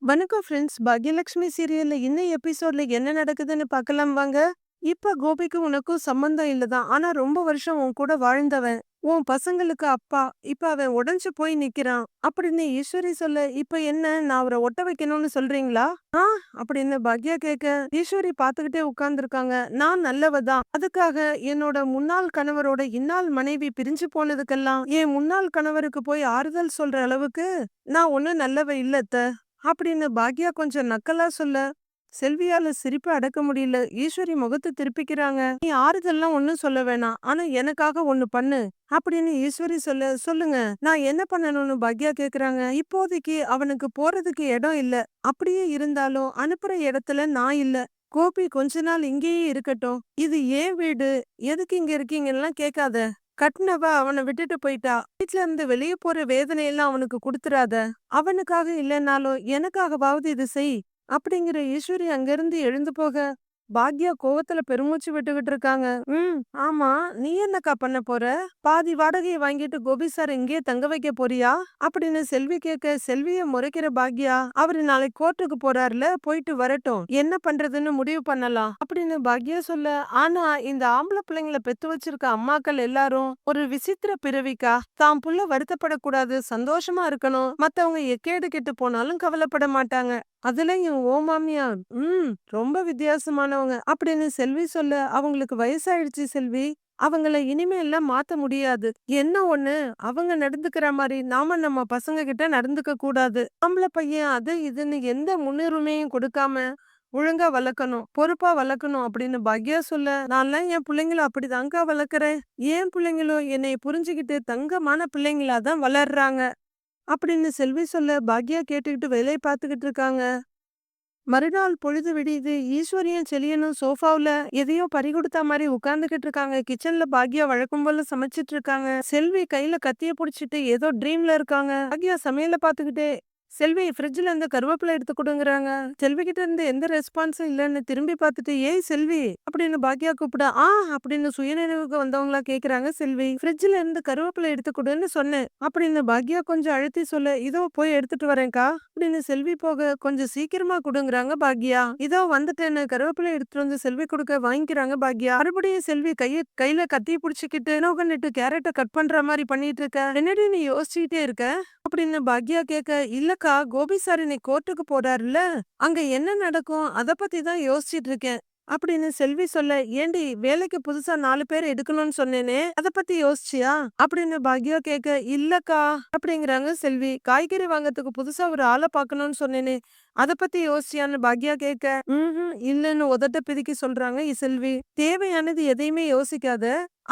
வணக்கம் ஃப்ரெண்ட்ஸ். பாக்யலட்சுமி சீரியல்ல இன்னும் எபிசோட்ல என்ன நடக்குதுன்னு பார்க்கலாம் வாங்க. இப்ப கோபிக்கும் உனக்கும் சம்பந்தம் இல்லதான். ஆனா ரொம்ப வருஷம் உன் கூட வாழ்ந்தவன். உன் பசங்களுக்கு அப்பா. இப்ப அவன் உடைஞ்சு போய் நிக்கிறான். அப்படின்னு ஈஸ்வரி சொல்ல, இப்ப என்ன நான் அவரை ஒட்ட வைக்கணும்னு சொல்றீங்களா? ஆ அப்படின்னு பாக்யா கேட்க, ஈஸ்வரி பாத்துக்கிட்டே உட்கார்ந்துருக்காங்க. நான் நல்லவதான். அதுக்காக என்னோட முன்னாள் கணவரோட இன்னாள் மனைவி பிரிஞ்சு போனதுக்கெல்லாம் என் முன்னாள் கணவருக்கு போய் ஆறுதல் சொல்ற அளவுக்கு நான் ஒண்ணும் நல்லவ இல்ல அத்த. அப்படின்னு பாக்யா கொஞ்சம் நக்கலா சொல்ல, செல்வியால சிரிப்பை அடக்க முடியல. ஈஸ்வரி முகத்தை திருப்பிக்கிறாங்க. நீ ஆறுதல்லாம் ஒண்ணும் சொல்ல வேணாம். ஆனா எனக்காக ஒண்ணு பண்ணு. அப்படின்னு ஈஸ்வரி சொல்ல, சொல்லுங்க நான் என்ன பண்ணணும்னு பாக்யா கேக்குறாங்க. இப்போதைக்கு அவனுக்கு போறதுக்கு இடம் இல்ல. அப்படியே இருந்தாலும் அனுப்புற இடத்துல நான் இல்ல. கோபி கொஞ்ச நாள் இங்கேயே இருக்கட்டும். இது ஏன் வீடு, எதுக்கு இங்க இருக்கீங்கலாம் கேட்காத. கட்னவ அவனை விட்டுட்டு போயிட்டா. வீட்ல இருந்து வெளியே போற வேதனையெல்லாம் அவனுக்கு கொடுத்துறாத. அவனுக்காக இல்லைன்னாலும் எனக்காகவாவது இது செய். அப்படிங்கிற ஈஸ்வரி அங்கிருந்து எழுந்து போக, பாக்யா கோவத்துல பெருமூச்சு விட்டுக்கிட்டு இருக்காங்க. ஆமா, நீ என்னக்கா பண்ண போற? பாதி வாடகையை வாங்கிட்டு கோபி சார் இங்கேயே தங்க வைக்க போறியா? அப்படின்னு செல்வி கேட்க, செல்விய முறைக்கிற பாக்யா, அவரு நாளைக்கு கோர்ட்டுக்கு போறாருல, போயிட்டு வரட்டும், என்ன பண்றதுன்னு முடிவு பண்ணலாம் அப்படின்னு பாக்யா சொல்ல, ஆனா இந்த ஆம்பளை பிள்ளைங்களை பெத்து வச்சிருக்க அம்மாக்கள் எல்லாரும் ஒரு விசித்திர பிறவிக்கா. தான் புள்ள வருத்தப்படக்கூடாது, சந்தோஷமா இருக்கணும், மத்தவங்க எக்கேடு கெட்டு போனாலும் கவலைப்பட மாட்டாங்க. அதுலயும் ஓ மாமியார் ரொம்ப வித்தியாசமானவங்க அப்படின்னு செல்வி சொல்ல, அவங்களுக்கு வயசாயிடுச்சு செல்வி, அவங்கள இனிமே எல்லாம் மாத்த முடியாது. என்ன ஒண்ணு, அவங்க நடந்துக்கிற மாதிரி நாம நம்ம பசங்க கிட்ட நடந்துக்க கூடாது. ஆம்பளை பையன் அது இதுன்னு எந்த முன்னுரிமையும் கொடுக்காம ஒழுங்கா வளர்க்கணும், பொறுப்பா வளர்க்கணும் அப்படின்னு பாக்யா சொல்ல, நான்லாம் என் பிள்ளைங்கள அப்படிதாங்க வளர்க்குறேன். என் பிள்ளைங்களும் என்னை புரிஞ்சுக்கிட்டு தங்கமான பிள்ளைங்களா தான் வளர்றாங்க அப்படின்னு செல்வி சொல்ல, பாக்யா கேட்டுக்கிட்டு வேலையை பார்த்துக்கிட்டு இருக்காங்க. மறுநாள் பொழுது விடியுது. ஈஸ்வரியும் செலியனும் சோஃபாவுல எதையோ பறிகொடுத்தா மாதிரி உட்கார்ந்துகிட்டு இருக்காங்க. கிச்சன்ல பாக்யா வழக்கம் போல சமைச்சிட்டு இருக்காங்க. செல்வி கையில கத்திய புடிச்சிட்டு ஏதோ ட்ரீம்ல இருக்காங்க. பாக்யா சமையல பாத்துக்கிட்டே, செல்வி ஃப்ரிட்ஜ்ல இருந்து கருவேப்பிலை எடுத்து கொடுங்கறாங்க. செல்வி கிட்ட இருந்து எந்த ரெஸ்பான்ஸும் இல்லைன்னு திரும்பி பார்த்துட்டு, ஏய் செல்வி அப்படின்னு பாக்யா கூப்பிட, அப்படின்னு சுயநினைவுக்கு வந்தவங்களா கேக்குறாங்க செல்வி. ஃப்ரிட்ஜ்ல இருந்து கருவேப்பிலை எடுத்து கொடுன்னு சொன்னேன் அப்படின்னு பாக்யா கொஞ்சம் அழுத்தி சொல்ல, இதோ போய் எடுத்துட்டு வரேன்க்கா அப்படின்னு செல்வி போக, கொஞ்சம் சீக்கிரமா கொடுங்கறாங்க பாக்யா. இதோ வந்துட்டேன்னு கருவேப்பிலை எடுத்துட்டு வந்து செல்வி கொடுக்க வாங்கிக்கிறாங்க பாக்யா. மறுபடியும் செல்வி கையில கத்திய புடிச்சுக்கிட்டு நோகன்னுட்டு கேரட்டை கட் பண்ற மாதிரி பண்ணிட்டு இருக்க. என்னடி நீ யோசிச்சுக்கிட்டே இருக்க அப்படின்னு பாக்யா கேட்க, இல்லக்கா கோபி சார் இன்னைக்கு கோர்ட்டுக்கு போறாருல்ல, அங்க என்ன நடக்கும் அத பத்தி தான் யோசிச்சிட்டு இருக்கேன் அப்படின்னு செல்வி சொல்ல, ஏண்டி வேலைக்கு புதுசா 4 பேர் எடுக்கணும்னு சொன்னேனே அத பத்தி யோசிச்சியா அப்படின்னு பாக்யா கேட்க, இல்லக்கா அப்படிங்கிறாங்க செல்வி. காய்கறி வாங்கறதுக்கு புதுசா ஒரு ஆளை பார்க்கணும்னு சொன்னேனே அத பத்தி யோசிச்சியான்னு பாக்யா கேட்க, இல்லன்னு உதட்ட பிதுக்கி சொல்றாங்க செல்வி. தேவையானது எதையுமே யோசிக்காத,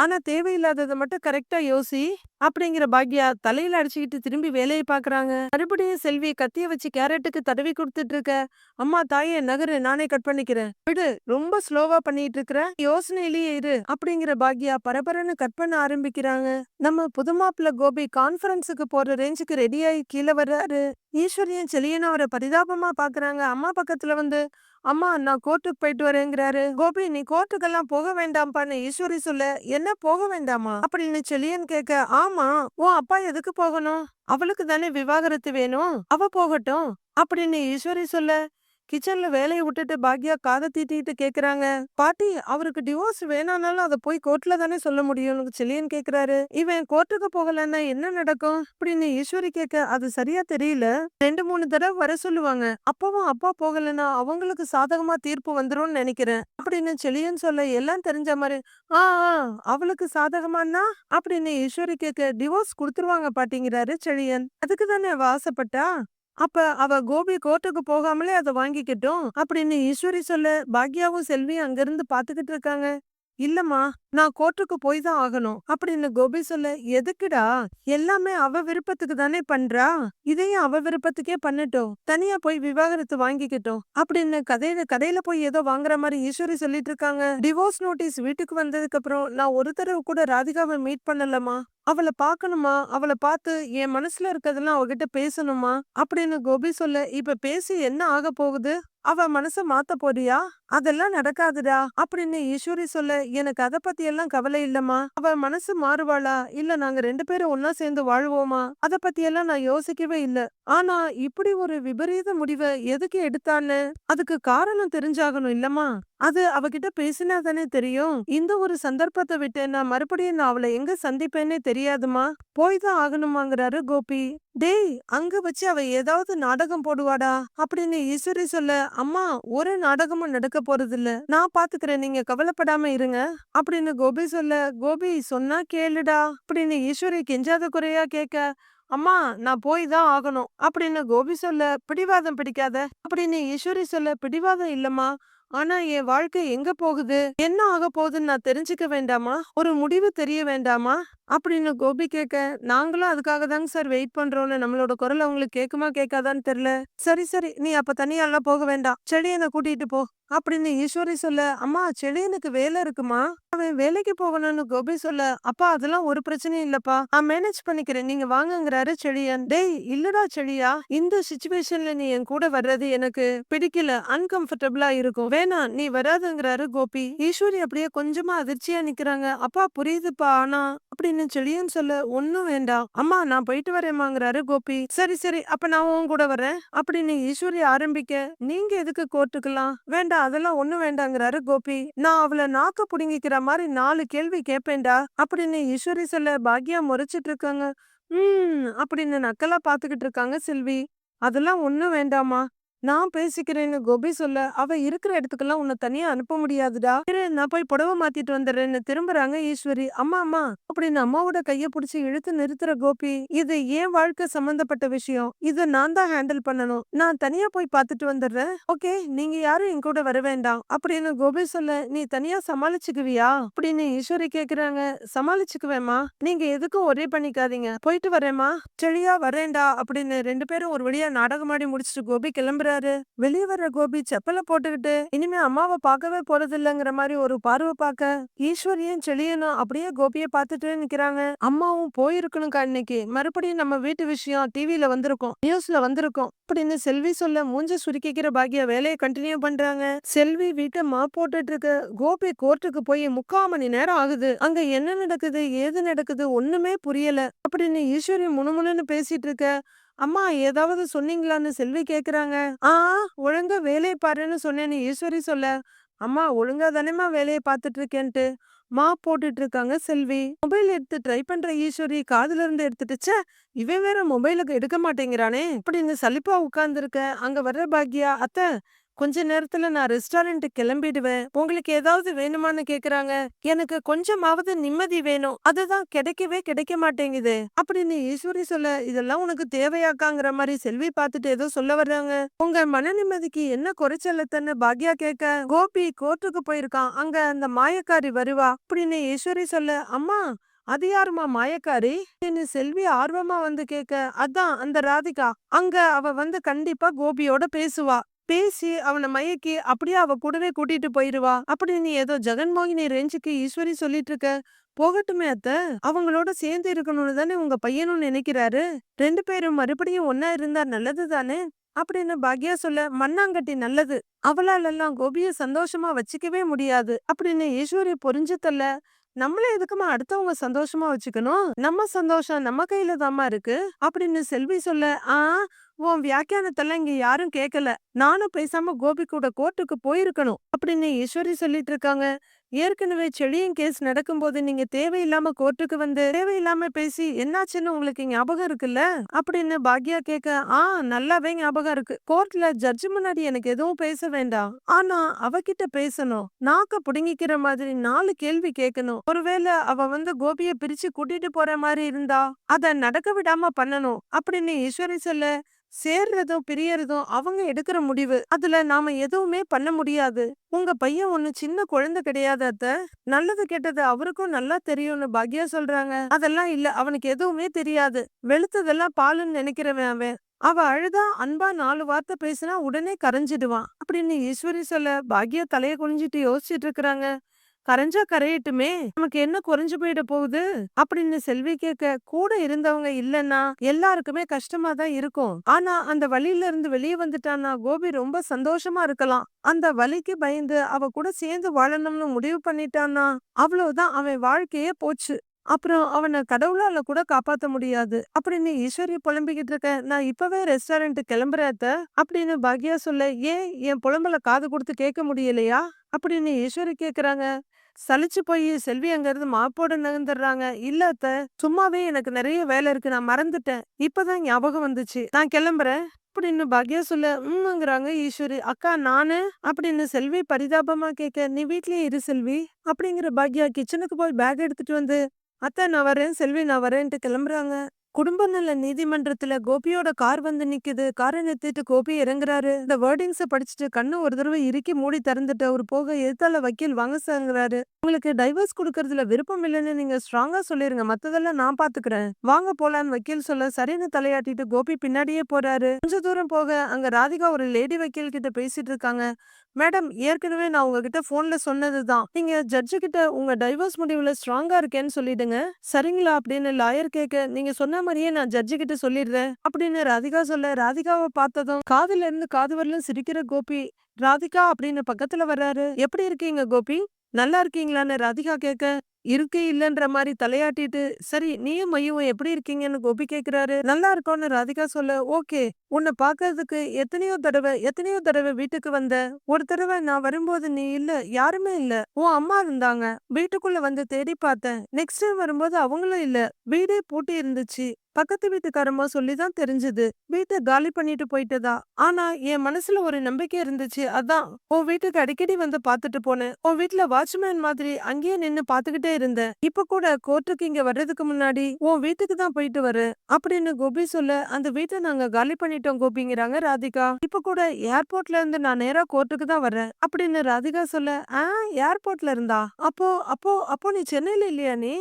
ஆனா தேவையில்லாததை மட்டும் கரெக்டா யோசி அப்படிங்கிற பாக்யா தலையில அடிச்சுக்கிட்டு திரும்பி வேலையை பாக்குறாங்க. மறுபடியும் செல்வி கத்திய வச்சு கேரட்டுக்கு தடவி கொடுத்துட்டு இருக்க, அம்மா தாயே நகரு, நானே கட் பண்ணிக்கிறேன், விடு, ரொம்ப ஸ்லோவா பண்ணிட்டு இருக்கிற, யோசனையிலேயே இரு அப்படிங்கிற பாக்யா பரபரன்னு கட் பண்ண ஆரம்பிக்கிறாங்க. நம்ம புதுமாப்பிள்ள கோபி கான்ஃபரன்ஸுக்கு போற ரேஞ்சுக்கு ரெடியாகி கீழே வர்றாரு. ஈஸ்வரியும் செலியனும் அவரை பரிதாபமா பாக்குறாங்க. அம்மா பக்கத்துல வந்து, அம்மா நான் கோர்ட்டுக்கு போயிட்டு வரேங்கிறாரு. கோபி நீ கோர்ட்டுக்கெல்லாம் போக வேண்டாம்ப்பான்னு ஈஸ்வரி சொல்ல, என்ன போக வேண்டாமா அப்படின்னு செலியன் கேட்க, ஆமா, உன் அப்பா எதுக்கு போகணும், அவளுக்கு தானே விவாகரத்து வேணும், அவ போகட்டும் அப்படின்னு ஈஸ்வரி சொல்ல, கிச்சன்ல வேலையை விட்டுட்டு பாக்யா காதை தீட்டிட்டு கேக்குறாங்க, பாட்டி அவருக்கு டிவோர்ஸ் வேணானாலும் அதை போய் கோர்ட்ல தானே சொல்ல முடியும்னு செலியன் கேக்குறாரு. இவன் கோர்ட்டுக்கு போகலன்னா என்ன நடக்கும் அப்படின்னு ஈஸ்வரி கேட்க, அது சரியா தெரியல, 2-3 தடவை வர சொல்லுவாங்க, அப்பவும் அப்பா போகலன்னா அவங்களுக்கு சாதகமா தீர்ப்பு வந்துரும்னு நினைக்கிறேன் அப்படின்னு செலியன் சொல்ல, எல்லாம் தெரிஞ்ச மாதிரி, ஆ ஆ, அவளுக்கு சாதகமானா அப்படின்னு ஈஸ்வரி கேட்க, டிவோர்ஸ் கொடுத்துருவாங்க பாட்டிங்கிறாரு செலியன். அதுக்கு தானே அவ ஆசைப்பட்டா, அப்ப அவ கோபி கோர்ட்டுக்கு போகாமலே அதை வாங்கிக்கட்டும் அப்படின்னு ஈஸ்வரி சொல்ல, பாக்யாவும் செல்வியும் அங்கிருந்து பாத்துக்கிட்டு இருக்காங்க. இல்லம்மா, நான் கோர்ட்டுக்கு போய் தான் ஆகணும் அப்படின்னு கோபி சொல்ல, எதுக்குடா, எல்லாமே அவ விருப்பத்துக்கு தானே பண்றா, இதையும் அவ விருப்பத்துக்கே பண்ணட்டும், தனியா போய் விவாகரத்து வாங்கிக்கட்டும் அப்படின்னு கடையில போய் ஏதோ வாங்குற மாதிரி ஈஸ்வரி சொல்லிட்டு இருக்காங்க. டிவோர்ஸ் நோட்டீஸ் வீட்டுக்கு வந்ததுக்கு அப்புறம் நான் ஒரு தடவை கூட ராதிகாவை மீட் பண்ணலமா, அவளை பார்க்கணுமா, அவளை பார்த்து என் மனசுல இருக்கிறதெல்லாம் அவகிட்ட பேசணுமா அப்படின்னு கோபி சொல்ல, இப்ப பேசி என்ன ஆக போகுது, அவ மனச மாத்த போறியா? அதெல்லாம் நடக்காதுடா அப்படின்னு ஈஸ்வரி சொல்ல, எனக்கு அத பத்தி எல்லாம் கவலை இல்லம்மா. அவ மனசு மாறுவாளா? இல்ல நாங்க 2 பேரும் ஒன்னா சேர்ந்து வாழ்வோமா? அத பத்தி எல்லாம் நான் யோசிக்கவே இல்ல. ஆனா இப்படி ஒரு விபரீத முடிவ எதுக்கு எடுத்தான்னு அதுக்கு காரணம் தெரிஞ்சாகணும் இல்லம்மா? அது அவகிட்ட பேசினா தானே தெரியும். இந்த ஒரு சந்தர்ப்பத்த விட்டு நான் மறுபடியும் அவள எங்க சந்திப்பேன்னே தெரியாதும்மா. போய் தான் ஆகணுமாங்கிறாரு கோபி. டேய் அங்க வச்சு அவ ஏதாவது நாடகம் போடுவாடா அப்படின்னு ஈஸ்வரி சொல்ல, அம்மா ஒரு நாடகமும் நடக்க போறதில்ல. நான் பாத்துக்கிறேன் நீங்க கவலைப்படாம இருங்க அப்படின்னு கோபி சொல்ல, கோபி சொன்னா கேளுடா அப்படின்னு ஈஸ்வரி கெஞ்சாத குறையா கேட்க, அம்மா நான் போய் தான் ஆகணும் அப்படின்னு கோபி சொல்ல, பிடிவாதம் பிடிக்காத அப்படின்னு ஈஸ்வரி சொல்ல, பிடிவாதம் இல்லம்மா. ஆனா என் வாழ்க்கை எங்க போகுது? என்ன ஆக போகுதுன்னு நான் தெரிஞ்சுக்க வேண்டாமா? ஒரு முடிவு தெரிய வேண்டாமா? அப்படின்னு கோபி கேட்க, நாங்களும் அதுக்காக தாங்க சார் வெயிட் பண்றோம்னு நம்மளோட குரல் அவங்களுக்கு கேக்குமா கேட்காதான்னு தெரியல. சரி சரி நீ அப்ப தனியாலாம் போக வேண்டாம். செடியனை கூட்டிட்டு போ அப்படின்னு ஈஸ்வரி சொல்ல, அம்மா செடியனுக்கு வேலை இருக்குமா? அவன் வேலைக்கு போகணும்னு கோபி சொல்ல, அப்பா அதெல்லாம் ஒரு பிரச்சனையும் இல்லப்பா. நான் மேனேஜ் பண்ணிக்கிறேன். நீங்க வாங்கங்கிறாரு செழியன். டேய் இல்லடா செழியா, இந்த சிச்சுவேஷன்ல நீ என் கூட வர்றது எனக்கு பிடிக்கல. அன்கம்ஃபர்டபுளா இருக்கும். வேணாம் நீ வராதுங்கிறாரு கோபி. ஈஸ்வரி அப்படியே கொஞ்சமா அதிர்ச்சியா நிக்கிறாங்க. அப்பா புரியுதுப்பா ஆனா அப்படின்னு செழியன் சொல்ல, ஒண்ணும் வேண்டாம். அம்மா நான் போயிட்டு வரேம்மாங்கிறாரு கோபி. சரி சரி அப்ப நான் உன் கூட வரேன் அப்படின்னு ஈஸ்வரி ஆரம்பிக்க, நீங்க எதுக்கு கோர்ட்டுக்கலாம்? வேண்டாம் அதெல்லாம் ஒண்ணும் வேண்டாங்கிறாரு கோபி. நான் அவளை நாக்க புடுங்கிக்கிற மாதிரி 4 கேள்வி கேட்பேன்டா அப்படின்னு ஈஸ்வரி சொல்ல, பாக்யா முறைச்சிட்டு இருக்காங்க. அப்படின்னு நக்கலா பாத்துக்கிட்டு இருக்காங்க செல்வி. அதெல்லாம் ஒண்ணும் வேண்டாமா, நான் பேசிக்கிறேன்னு கோபி சொல்ல, அவ இருக்கிற இடத்துக்கெல்லாம் உன்னை தனியா அனுப்ப முடியாதுடா. இரு, நான் போய் புடவை மாத்திட்டு வந்துடுறேன்னு திரும்புறாங்க ஈஸ்வரி. அம்மா அம்மா அப்படின்னு அம்மாவோட கைய புடிச்சு இழுத்து நிறுத்துற கோபி. இது என் வாழ்க்கை சம்பந்தப்பட்ட விஷயம். இத நான் தான் ஹேண்டில் பண்ணணும். நான் தனியா போய் பார்த்துட்டு வந்துடுறேன். ஓகே நீங்க யாரும் என் கூட வர வேண்டாம் அப்படின்னு கோபி சொல்ல, நீ தனியா சமாளிச்சுக்குவியா அப்படின்னு ஈஸ்வரி கேக்குறாங்க. சமாளிச்சுக்குவேம்மா, நீங்க எதுக்கும் ஒரே பண்ணிக்காதீங்க. போயிட்டு வரேம்மா. செழியா வரேன்டா அப்படின்னு 2 பேரும் ஒரு வழியா நாடகமாடி முடிச்சுட்டு கோபி கிளம்புறாரு. வெளியே வர்ற கோபி செப்பல போட்டுக்கிட்டு இனிமே அம்மாவை பார்க்கவே போறது இல்லங்கிற மாதிரி ஒரு பார்வை பார்க்க, ஈஸ்வரியும் செழியனும் அப்படியே கோபியை பார்த்துட்டு நிக்கிறாங்க. அம்மாவும் போயிருக்கணும்க்கா இன்னைக்கு. மறுபடியும் நம்ம வீட்டு விஷயம் டிவில வந்திருக்கும், நியூஸ்ல வந்திருக்கும் அப்படின்னு செல்வி சொல்ல, மூஞ்ச சுருக்கிக்கிற பாக்யா வேலையை கண்டினியூ பண்றாங்க. செல்வி வீட்டை போட்டுட்டு இருக்க. கோபி கோர்ட்டுக்கு போய் 3/4 மணி நேரம் ஆகுது. அங்க என்ன நடக்குது ஏது நடக்குது ஒண்ணுமே புரியல அப்படின்னு ஈஸ்வரி முணுமுணுன்னு பேசிட்டு இருக்க. அம்மா ஏதாவது சொன்னீங்களான்னு செல்வி கேக்குறாங்க. ஆ ஒழுங்கா வேலையை பாருன்னு சொன்னேன்னு ஈஸ்வரி சொல்ல, அம்மா ஒழுங்கா தானேம்மா வேலையை பார்த்துட்டு இருக்கேன்ட்டு போட்டுட்டு இருக்காங்க செல்வி. மொபைல் எடுத்து ட்ரை பண்ற ஈஸ்வரி காதுல இருந்து எடுத்துட்டு, ச்சே இவன் வேற மொபைலுக்கு எடுக்க மாட்டேங்கிறானே அப்படின்னு சலிப்பா உட்கார்ந்து இருக்க. அங்க வர்ற பாக்யா, அத்தை கொஞ்ச நேரத்துல நான் ரெஸ்டாரண்ட்டுக்கு கிளம்பிடுவேன். உங்களுக்கு ஏதாவது வேணுமான்னு கேக்குறாங்க. எனக்கு கொஞ்சமாவது நிம்மதி வேணும். அதுதான் கிடைக்கவே கிடைக்க மாட்டேங்குது அப்படின்னு ஈஸ்வரி சொல்ல, இதெல்லாம் உனக்கு தேவையாக்காங்கிற மாதிரி செல்வி பார்த்துட்டு ஏதோ சொல்ல வர்றாங்க. உங்க மன நிம்மதிக்கு என்ன குறைச்சலத்தன்னு பாக்யா கேட்க, கோபி கோர்ட்டுக்கு போயிருக்கான். அங்க அந்த மாயக்காரி வருவா அப்படின்னு ஈஸ்வரி சொல்ல, அம்மா அது யாருமா மாயக்காரி செல்வி ஆர்வமா வந்து கேட்க, அதான் அந்த ராதிகா. அங்க அவ வந்து கண்டிப்பா கோபியோட பேசுவா. பேசி அவனை மயக்கி அப்படியே அவ கூடவே கூட்டிட்டு போயிருவா அப்படின்னு ஏதோ ஜெகன்மோகினி ரேஞ்சுக்கு ஈஸ்வரி சொல்லிட்டு இருக்க. போகட்டுமே அத்த, அவங்களோட சேர்ந்து இருக்கணும்னு தானே உங்க பையனும் நினைக்கிறாரு. 2 பேரும் மறுபடியும் ஒன்னா இருந்தா நல்லது தானே அப்படின்னு பாக்யா சொல்ல, மண்ணாங்கட்டி நல்லது. அவளாலெல்லாம் கோபிய சந்தோஷமா வச்சுக்கவே முடியாது அப்படின்னு ஈஸ்வரி புரிஞ்சு தள்ள, நம்மள எதுக்குமா அடுத்தவங்க சந்தோஷமா வச்சுக்கணும்? நம்ம சந்தோஷம் நம்ம கையில தாம்மா இருக்கு அப்படின்னு செல்வி சொல்ல, உன் வியாக்கியானத்தெல்லாம் இங்க யாரும் கேட்கல. நானும் பேசாம கோபி கூட கோர்ட்டுக்கு போயிருக்கணும் அப்படின்னு ஈஸ்வரி சொல்லிட்டு இருக்காங்க. ஏற்கனவே செழியன் கேஸ் நடக்கும்போது நீங்க தேவையில்லாம கோர்ட்டுக்கு வந்து தேவையில்லாம பேசி என்னாச்சுன்னு உங்களுக்கு ஞாபகம் இருக்குல்ல அப்படின்னு பாக்யா கேட்க, நல்லாவே ஞாபகம் இருக்கு. கோர்ட்ல ஜட்ஜ் முன்னாடி எனக்கு எதுவும் பேச வேண்டாம். ஆனா அவகிட்ட பேசணும். நாக்க புடுங்கிக்கிற மாதிரி 4 கேள்வி கேட்கணும். ஒருவேளை அவ வந்து கோபிய பிரிச்சு கூட்டிட்டு போற மாதிரி இருந்தா அத நடக்க விடாம பண்ணணும் அப்படின்னு ஈஸ்வரி சொல்ல, சேர்றதும் பிரியறதும் அவங்க எடுக்கிற முடிவு. அதுல நாம எதுவுமே பண்ண முடியாது. உங்க பையன் ஒண்ணு சின்ன குழந்தை கிடையாது அத்த. நல்லது கெட்டது அவருக்கும் நல்லா தெரியும்னு பாக்யா சொல்றாங்க. அதெல்லாம் இல்ல, அவனுக்கு எதுவுமே தெரியாது. வெளுத்ததெல்லாம் பாலுன்னு நினைக்கிறவன் அவன். அவ அழுதா அன்பா 4 வார்த்தை பேசினா உடனே கரைஞ்சிடுவான் அப்படின்னு ஈஸ்வரி சொல்ல, பாக்யா தலைய குனிஞ்சிட்டு யோசிச்சுட்டு இருக்கிறாங்க. கரைஞ்சா கரையட்டுமே, நமக்கு என்ன குறைஞ்சு போயிட போகுது அப்படின்னு செல்வி கேட்க, கூட இருந்தவங்க இல்லன்னா எல்லாருக்குமே கஷ்டமா தான் இருக்கும். ஆனா அந்த வழியில இருந்து வெளியே வந்துட்டான்னா கோபி ரொம்ப சந்தோஷமா இருக்கலாம். அந்த வலிக்கு பயந்து அவ கூட சேர்ந்து வாழணும்னு முடிவு பண்ணிட்டான்னா அவ்வளவுதான், அவன் வாழ்க்கையே போச்சு. அப்புறம் அவன கடவுளால கூட காப்பாத்த முடியாது அப்படின்னு ஈஸ்வரி புலம்பிக்கிட்டு இருக்க, நான் இப்பவே ரெஸ்டாரண்ட் கிளம்புறேன் அத்தை அப்படின்னு பாக்யா சொல்ல, ஏன் என் புலம்பல காது கொடுத்து கேட்க முடியலையா அப்படின்னு ஈஸ்வரி கேக்குறாங்க. சலிச்சு போய் செல்வி அங்க இருந்து மாப்போட நகர்ந்துடுறாங்க. இல்ல அத்த, சும்மாவே எனக்கு நிறைய வேலை இருக்கு, நான் மறந்துட்டேன், இப்பதான் ஞாபகம் வந்துச்சு, நான் கிளம்புறேன் அப்படின்னு பாக்யா சொல்ல, உம்ங்கிறாங்க ஈஸ்வரி. அக்கா நானு அப்படின்னு செல்வி பரிதாபமா கேட்க, நீ வீட்லயே இரு செல்வி அப்படிங்கிற பாக்யா கிச்சனுக்கு போய் பேக் எடுத்துட்டு வந்து, அத்த நான் வரேன் செல்வி நான் வரேன்ட்டு கிளம்புறாங்க. குடும்ப நல நீதிமன்றத்துல கோபியோட கார் வந்து நிக்குது. காரை நிறுத்திட்டு கோபி இறங்குறாரு. இந்த வேர்டிங்ஸ படிச்சுட்டு கண்ணு ஒரு தடவை இறுக்கி மூடி திறந்துட்டு அவர் போக எதிர்த்தால வக்கீல் வாங்க சாருங்கிறாரு. உங்களுக்கு டைவர்ஸ் கொடுக்கறதுல விருப்பம் இல்லைன்னு நீங்க ஸ்ட்ராங்கா சொல்லிருங்க, மத்ததெல்லாம் நான் பாத்துக்கிறேன், வாங்க போலான்னு வக்கீல் சொல்ல சரின்னு தலையாட்டிட்டு கோபி பின்னாடியே போறாரு. கொஞ்ச தூரம் போக அங்க ராதிகா ஒரு லேடி வக்கீல் கிட்ட பேசிட்டு இருக்காங்க. மேடம், ஏற்கனவே நான் உங்ககிட்ட போன்ல சொன்னதுதான், நீங்க ஜட்ஜு கிட்ட உங்க டைவர்ஸ் முடிவுல ஸ்ட்ராங்கா இருக்கேன்னு சொல்லிடுங்க சரிங்களா அப்படின்னு லாயர் கேட்க, நீங்க சொன்ன மாதிரியே நான் ஜட்ஜு கிட்ட சொல்லிடுறேன் அப்படின்னு ராதிகா சொல்ல, ராதிகாவை பார்த்ததும் காதுல இருந்து காது வரலும் சிரிக்கிற கோபி ராதிகா அப்படின்னு பக்கத்துல வர்றாரு. எப்படி இருக்கீங்க கோபி, நல்லா இருக்கீங்களான்னு ராதிகா கேட்க, இருக்கு இல்லன்ற மாதிரி தலையாட்டிட்டு, சரி நீயும் மையும் எப்படி இருக்கீங்கன்னு கோபி கேக்குறாரு. நல்லா இருக்கோன்னு ராதிகா சொல்ல, ஓகே, உன்னை பாக்குறதுக்கு எத்தனையோ தடவை வீட்டுக்கு வந்த, ஒரு தடவை நான் வரும்போது நீ இல்ல, யாருமே இல்ல, உன் அம்மா இருந்தாங்க, வீட்டுக்குள்ள வந்து தேடி பார்த்தேன், நெக்ஸ்ட் டைம் வரும்போது அவங்களும் இல்ல, வீடே பூட்டி இருந்துச்சு, பக்கத்து வீட்டுக்காரம்மா சொல்லிதான் தெரிஞ்சது வீட்டை காலி பண்ணிட்டு போயிட்டதா. ஆனா என் மனசுல ஒரு நம்பிக்கை இருந்துச்சு, அதான் உன் வீட்டுக்கு அடிக்கடி வந்து பாத்துட்டு போனேன், உன் வீட்டுல வாட்ச்மேன் மாதிரி அங்கேயே நின்னு பாத்துக்கிட்டே இருந்தேன், இப்ப கூட கோர்ட்டுக்கு இங்க வர்றதுக்கு முன்னாடி உன் வீட்டுக்கு தான் போயிட்டு வரேன் அப்படின்னு கோபி சொல்ல, அந்த வீட்டை நாங்க காலி பண்ணிட்டோம் கோபிங்கிறாங்க ராதிகா. இப்ப கூட ஏர்போர்ட்ல இருந்து நான் நேரா கோர்ட்டுக்கு தான் வரேன் அப்படின்னு ராதிகா சொல்ல, ஏர்போர்ட்ல இருந்தா, அப்போ அப்போ அப்போ நீ சென்னையில இல்லையா, நீ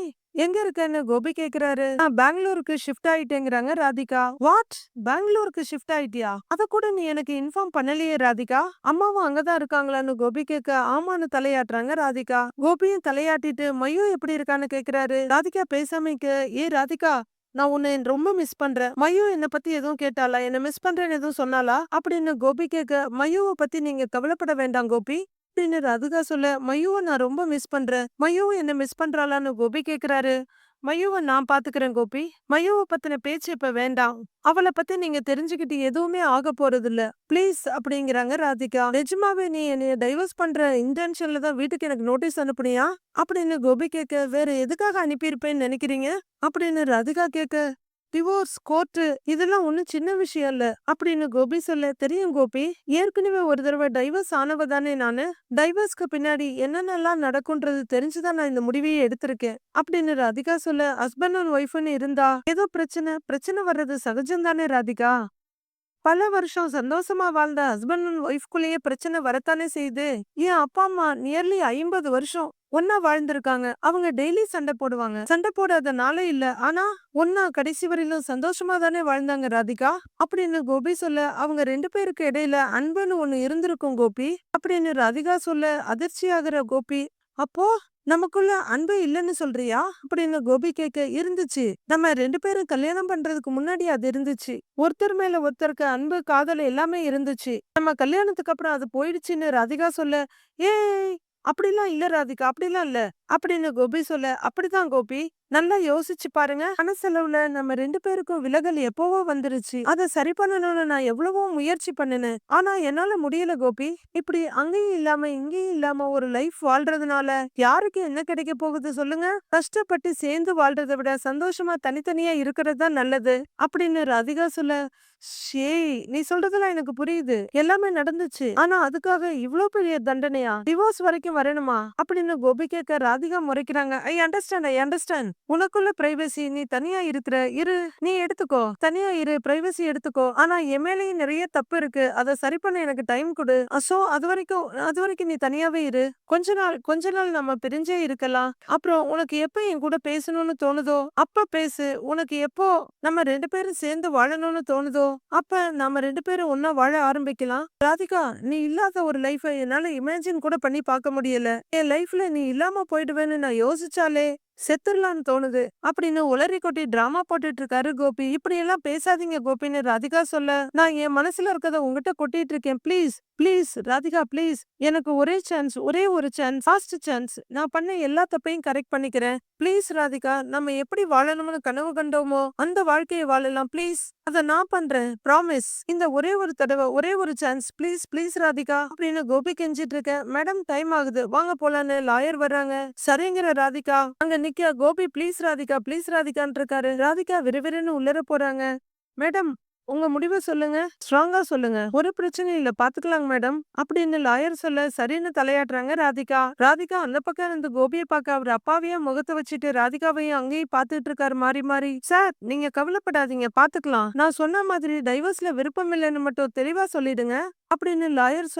எங்க இருக்கன்னு கோபி கேக்குறாரு. நான் பெங்களூருக்கு ஷிஃப்ட் ஆயிட்டேங்கிறாங்க ராதிகா. வாட், பெங்களூருக்கு ஷிஃப்ட் ஆயிட்டியா, அத கூட நீ எனக்கு இன்ஃபார்ம் பண்ணலையே ராதிகா, அம்மாவும் அங்கதான் இருக்காங்களான்னு கோபி கேட்க, ஆமான்னு தலையாட்டுறாங்க ராதிகா. கோபியும் தலையாட்டிட்டு மயு எப்படி இருக்கான்னு கேக்குறாரு. ராதிகா பேசாம ஏ ராதிகா, நான் உன்னை ரொம்ப மிஸ் பண்றேன், மயு என்ன பத்தி எதுவும் கேட்டாளா, என்ன மிஸ் பண்றேன்னு எதுவும் சொன்னாலா அப்படின்னு கோபி கேட்க, மயுவை பத்தி நீங்க கவலைப்பட வேண்டாம் கோபி அப்படின்னு ராதிகா சொல்ல, மயுவை நான் ரொம்ப மிஸ் பண்றேன், மயுவும் என்ன மிஸ் பண்றாளான்னு கோபி கேக்குறாரு. மயுவை நான் பாத்துக்கிறேன் கோபி, மயுவை பத்தின பேச்சு இப்ப வேண்டாம், அவளை பத்தி நீங்க தெரிஞ்சுக்கிட்டு எதுவுமே ஆக போறது இல்ல ப்ளீஸ் அப்படிங்கிறாங்க ராதிகா. நிஜமாவே நீ என்னைய டைவர்ஸ் பண்ற இன்டென்ஷன்ல தான் வீட்டுக்கு எனக்கு நோட்டீஸ் அனுப்புனியா அப்படின்னு கோபி கேட்க, வேற எதுக்காக அனுப்பியிருப்பேன்னு நினைக்கிறீங்க அப்படின்னு ராதிகா கேட்க, டிவோர்ஸ் கோர்ட்டு இதெல்லாம் ஒண்ணும் சின்ன விஷயம் இல்ல அப்படின்னு கோபி சொல்ல, தெரியும் கோபி, ஏற்கனவே ஒரு தடவை டைவர்ஸ் ஆனவ தானே நானு, டைவர்ஸ்க்கு பின்னாடி என்னென்னலாம் நடக்கும்ன்றது தெரிஞ்சுதான் நான் இந்த முடிவையே எடுத்திருக்கேன் அப்படின்னு ராதிகா சொல்ல, ஹஸ்பண்ட் அண்ட் ஒய்ஃப்னு இருந்தா ஏதோ பிரச்சனை வர்றது சகஜம் தானே ராதிகா, பல வருஷம் சந்தோஷமா வாழ்ந்த ஹஸ்பண்ட் அண்ட் ஒய்ஃப்குள்ளேயே பிரச்சனை வரத்தானே செய்யுது. என் அப்பா அம்மா நியர்லி 50 வருஷம் ஒன்னா வாழ்ந்திருக்காங்க, அவங்க டெய்லி சண்டை போடுவாங்க, சண்டை போடாத நாளே இல்ல, ஆனா ஒன்னா கடைசி வரையிலும் சந்தோஷமா தானே வாழ்ந்தாங்க ராதிகா அப்படின்னு கோபி சொல்ல, அவங்க ரெண்டு பேருக்கு இடையில அன்புன்னு ஒண்ணு இருந்திருக்கும் கோபி அப்படின்னு ராதிகா சொல்ல, அதிர்ச்சியாகிற கோபி, அப்போ நமக்குள்ள அன்பு இல்லைன்னு சொல்றியா அப்படின்னு கோபி கேட்க, இருந்துச்சு, நம்ம ரெண்டு பேரும் கல்யாணம் பண்றதுக்கு முன்னாடி அது இருந்துச்சு, ஒருத்தர் மேல ஒருத்தருக்கு அன்பு காதல் எல்லாமே இருந்துச்சு, நம்ம கல்யாணத்துக்கு அப்புறம் அது போயிடுச்சுன்னு ராதிகா சொல்ல, ஏய் அப்படிலாம் இல்ல ராதிகா, அப்படிலாம் இல்ல அப்படின்னு கோபி சொல்ல, அப்படிதான் கோபி, நல்லா யோசிச்சு பாருங்க, மனசளவுல நம்ம ரெண்டு பேருக்கும் விலகல் எப்பவோ வந்துருச்சு, அதை சரி பண்ணணும்னு நான் எவ்வளவோ முயற்சி பண்ணினேன், ஆனா என்னால முடியல கோபி, இப்படி அங்கேயும் இல்லாம இங்கேயும் இல்லாம ஒரு லைஃப் வாழ்றதுனால யாருக்கு என்ன கிடைக்க போகுது சொல்லுங்க, கஷ்டப்பட்டு சேர்ந்து வாழ்றதை விட சந்தோஷமா தனித்தனியா இருக்கிறது தான் நல்லது அப்படின்னு ராதிகா சொல்ல, ஷேய் நீ சொல்றதெல்லாம் எனக்கு புரியுது, எல்லாமே நடந்துச்சு, ஆனா அதுக்காக இவ்ளோ பெரிய தண்டனையா, டிவோர்ஸ் வரைக்கும் வரணுமா அப்படின்னு கோபி கேட்க, ராதிகா முறைக்கிறாங்க. I understand. உனக்குள்ள பிரைவசி, நீ தனியா இருக்கிற இரு, நீ எடுத்துக்கோ, தனியா இரு, பிரைவசி எடுத்துக்கோ. ஆனா என் மேலயும் நிறைய தப்பு இருக்கு, அதை சரி பண்ண எனக்கு டைம் கொடு. சோ அது வரைக்கும் நீ தனியாவே இரு. கொஞ்ச நாள் நம்ம பிரிஞ்சே இருக்கலாம். அப்புறம் உனக்கு எப்ப என் கூட பேசணும்னு தோணுதோ அப்ப பேசு. உனக்கு எப்போ நம்ம 2 பேரும் சேர்ந்து வாழணும்னு தோணுதோ அப்ப நாம 2 பேரும் ஒண்ணா வாழ ஆரம்பிக்கலாம். ராதிகா, நீ இல்லாத ஒரு லைஃபை என்னால இமேஜின் கூட பண்ணி பார்க்க முடியல. என் லைஃப்ல நீ இல்லாம போயிடுவேன்னு நான் யோசிச்சாலே செத்துடலான்னு தோணுது அப்படின்னு உளறி கொட்டி டிராமா போட்டுட்டு இருக்காரு கோபி. இப்படி எல்லாம் பேசாதீங்க கோபின்னு ராதிகா சொல்ல, நான் என் மனசுல இருக்கத உங்ககிட்ட கொட்டிட்டு இருக்கேன். ப்ளீஸ் ப்ளீஸ் ராதிகா ப்ளீஸ், எனக்கு ஒரே சான்ஸ், ஒரே ஒரு சான்ஸ், லாஸ்ட் சான்ஸ். நான் பண்ண எல்லா தப்பையும் கரெக்ட் பண்ணிக்கிறேன். ப்ளீஸ் ராதிகா, நம்ம எப்படி வாழணும்னு கனவு கண்டோமோ அந்த வாழ்க்கையை வாழலாம். ப்ளீஸ், அத நான் பண்றேன். ப்ராமிஸ். இந்த ஒரே ஒரு தடவை, ஒரே ஒரு சான்ஸ். ப்ளீஸ் ப்ளீஸ் ராதிகா அப்படின்னு கோபி கெஞ்சிட்டு இருக்கேன். மேடம் டைம் ஆகுது, வாங்க போலான்னு லாயர் வர்றாங்க. சரிங்கிற ராதிகா அங்க நிக்க, கோபி ப்ளீஸ் ராதிகான்னு இருக்காரு. ராதிகா விறுவிறுன்னு உள்ளர போறாங்க. மேடம், உங்க முடிவை சொல்லுங்க, ஸ்ட்ராங்கா சொல்லுங்க. ஒரு பிரச்சனையும் இல்ல, பாத்துக்கலாங்க மேடம் அப்படின்னு லாயர் சொல்ல சரின்னு தலையாட்டுறாங்க ராதிகா. ராதிகா அந்த பக்கம் இருந்து கோபியை பார்க்க அவர் அப்பாவையே முகத்தை வச்சுட்டு ராதிகாவையும் அங்கேயும் பாத்துட்டு இருக்காரு மாறி மாறி. சார், நீங்க கவலைப்படாதீங்க, பாத்துக்கலாம். நான் சொன்ன மாதிரி டைவர்ஸ்ல விருப்பம் இல்லைன்னு மட்டும் தெளிவா சொல்லிடுங்க அப்படின்னு லாயர்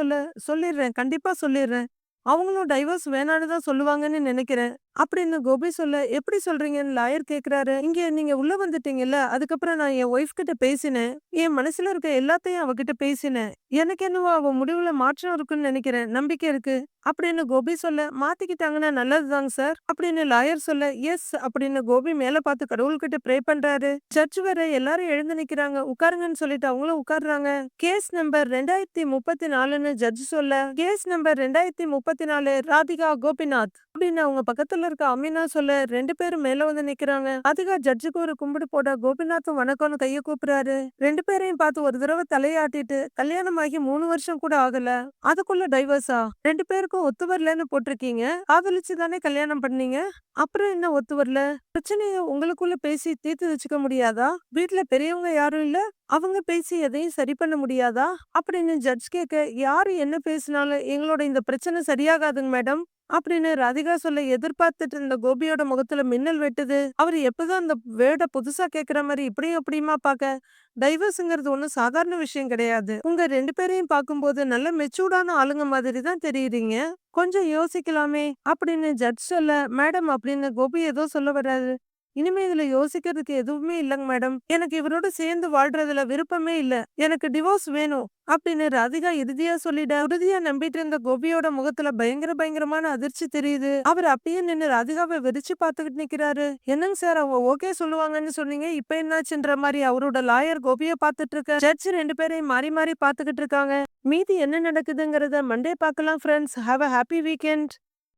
சொல்லிடுறேன், கண்டிப்பா சொல்லிடுறேன். அவங்களும் டைவர்ஸ் வேணான்னு தான் சொல்லுவாங்கன்னு நினைக்கிறேன் அப்படின்னு கோபி சொல்ல, எப்படி சொல்றீங்கன்னு லாயர் கேக்குறாரு. இங்க நீங்க உள்ள வந்துட்டீங்கல்ல, அதுக்கப்புறம் நான் என் ஒய்ஃப் கிட்ட பேசினேன். என் மனசுல இருக்க எல்லாத்தையும் அவகிட்ட பேசினேன். எனக்கு என்னவோ அவ முடிவுல மாற்றம் இருக்குன்னு நினைக்கிறேன், நம்பிக்கை இருக்கு அப்படின்னு கோபி சொல்ல, மாத்திக்கிட்டாங்கன்னா நல்லதுதாங்க சார் அப்படின்னு லாயர் சொல்ல, எஸ் அப்படின்னு கோபி மேல பார்த்து கடவுள்கிட்ட ப்ரே பண்றாரு. ஜட்ஜ் வேற எல்லாரும் எழுந்து நிக்கிறாங்க. உட்காருங்கன்னு சொல்லிட்டு அவங்களும் உட்கார்றாங்க. கேஸ் நம்பர் 2034ன்னு ஜட்ஜ் சொல்ல, கேஸ் நம்பர் 2034 ராதிகா கோபிநாத் அப்படின்னு அவங்க பக்கத்துல இருக்க அமீனா சொல்ல, 2 பேரும் மேல வந்து நிக்கிறாங்க. ராதிகா ஜட்ஜுக்கு ஒரு கும்பிடு போட, கோபிநாத்தும் வணக்கம்னு கைய கூப்பிடுறாரு. 2 பேரையும் பார்த்து ஒரு தடவை தலையாட்டிட்டு, கல்யாணம் ஆகி 3 வருஷம் கூட ஆகல, அதுக்குள்ள டைவர்ஸா? 2 பேருக்கும் ஒத்து வரலன்னு போட்டிருக்கீங்க. காதலிச்சு தானே கல்யாணம் பண்ணீங்க, அப்புறம் என்ன ஒத்து வரல? பிரச்சனைய உங்களுக்குள்ள பேசி தீர்த்து வச்சுக்க முடியாதா? வீட்டுல பெரியவங்க யாரும் இல்ல, அவங்க பேசி எதையும் சரி பண்ண முடியாதா அப்படின்னு ஜட்ஜ் கேட்க, யாரு என்ன பேசினாலும் எங்களோட இந்த பிரச்சனை சரியாகாதுங்க மேடம் அப்படின்னு ராதிகா சொல்ல, எதிர்பார்த்துட்டு இருந்த கோபியோட முகத்துல மின்னல் வெட்டுது. அவர் எப்பதான் அந்த வேர்ட புதுசா கேக்குற மாதிரி இப்படியும் அப்படியுமா பாக்க. டைவர்ஸ்ங்கிறது ஒன்றும் சாதாரண விஷயம் கிடையாது. உங்க 2 பேரையும் பார்க்கும்போது நல்ல மெச்சூர்டான ஆளுங்க மாதிரி தான் தெரியுறீங்க. கொஞ்சம் யோசிக்கலாமே அப்படின்னு ஜட்ஜ் சொல்ல, மேடம் அப்படின்னு கோபி ஏதோ சொல்ல வர்றாரு. இனிமே இதுல யோசிக்கிறதுக்கு எதுவுமே இல்லைங்க மேடம். எனக்கு இவரோட சேர்ந்து வாழ்றதுல விருப்பமே இல்ல. எனக்கு டிவோர்ஸ் வேணும் அப்படின்னு ராதிகா இறுதியா சொல்லிட, உறுதியா நம்பிட்டு இருந்த கோபியோட முகத்துல பயங்கரமான அதிர்ச்சி தெரியுது. அவர் அப்படியே நின்னு ராதிகாவை வெறிச்சு பார்த்துக்கிட்டு நிக்கிறாரு. என்னங்க சார், அவங்க ஓகே சொல்லுவாங்கன்னு சொன்னீங்க, இப்ப என்னாச்சுன்ற மாதிரி அவரோட லாயர் கோபியை பார்த்துட்டு இருக்க. ஜட்ஜ் 2 பேரையும் மாறி மாறி பார்த்துக்கிட்டு இருக்காங்க. மீதி என்ன நடக்குதுங்கிறத மண்டே பார்க்கலாம் friends. Have a happy weekend.